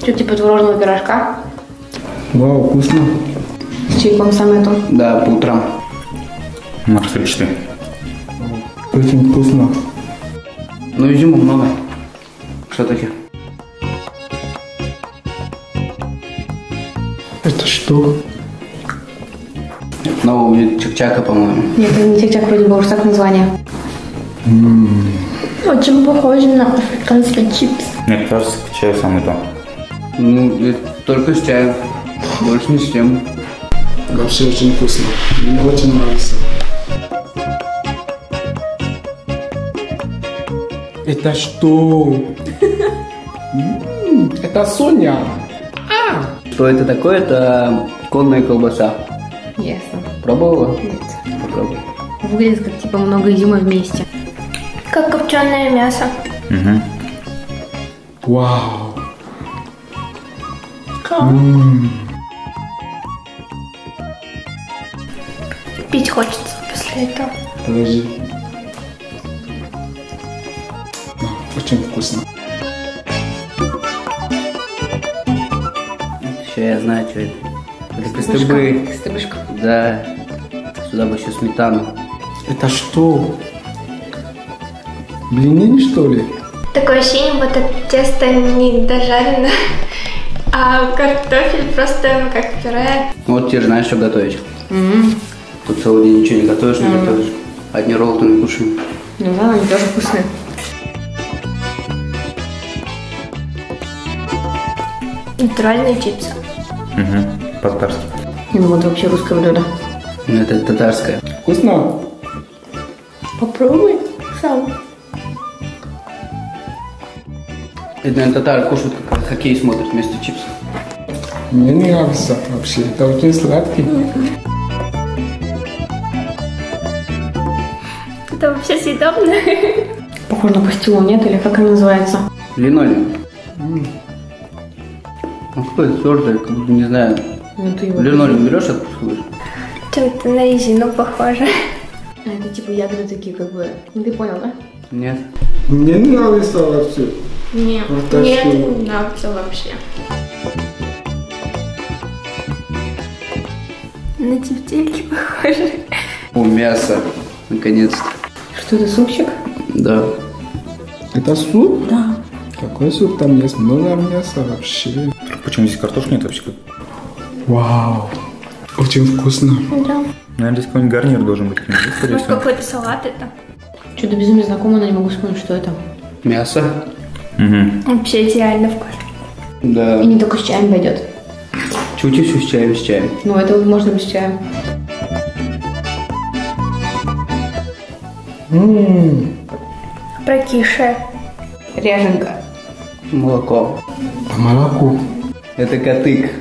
Что, типа творожного пирожка? Вау, вкусно. С чайком самое то. Да, по утрам. Марсельчты. Очень вкусно. Ну, изюма много. Все-таки. Это что? Новый вид чак-чака, по-моему. Нет, это не чак-чак, вроде бы уж так название. Очень похоже на африканский чипс. Мне кажется, к чаю самое то. Ну, это только с чаем. Больше ни с чем. Вообще очень вкусно. Мне очень нравится. Это что? Это Соня. Что это такое? Это конная колбаса. Ясно. Пробовала? Нет. Попробуй. Выглядит как типа много изюма вместе. Как копченое мясо. Угу. Вау. Пить хочется после этого. Подожди. Очень вкусно. Еще я знаю, что это. Это костыбы. Костыбышка. Да. Сюда бы еще сметану. Это что? Блинины, что ли? Такое ощущение, будто тесто не дожарено, а картофель просто как пюре. Ну, вот теперь знаешь, что готовить. Тут целый день ничего не готовишь, не готовишь. Одни роллы не кушаем. Ну да, они тоже вкусные. Натуральные чипсы. Угу. По-татарски. Ну вот вообще русское блюдо. Ну, это татарское. Вкусно? Попробуй сам. Это, наверное, татары кушают, как хоккей смотрят вместо чипсов. Мне нравится вообще. Это очень сладкий. Это вообще съедобно. Похоже на пастилу, нет? Или как она называется? Линолеум. Ну, какое твердое, как будто, не знаю. Ну, ты его... Линолеум берешь, откусываешь? Чем-то на резину похоже. А, это типа ягоды такие, как бы... Ну, ты понял, да? Нет. Мне нравится вообще. Нет, Вот мне так это что? не нравится вообще. На тефтельки похоже. О, мясо. Наконец-то. Что это, супчик? Да. Это суп? Да. Какой суп? Там есть много мяса вообще. Почему здесь картошки нет вообще? Вау. Очень вкусно. Да. Наверное, здесь какой-нибудь гарнир должен быть. Скорее Может, всего. какой-то салат это? Что-то безумно знакомо, но не могу вспомнить, что это. Мясо. Угу. Вообще идеально вкусно. Да. И не только с чаем пойдет. Чути все с чаем, с чаем. Ну, это вот можно без чая. Прокисшее. Ряженка. Молоко. По молоку. Это катык.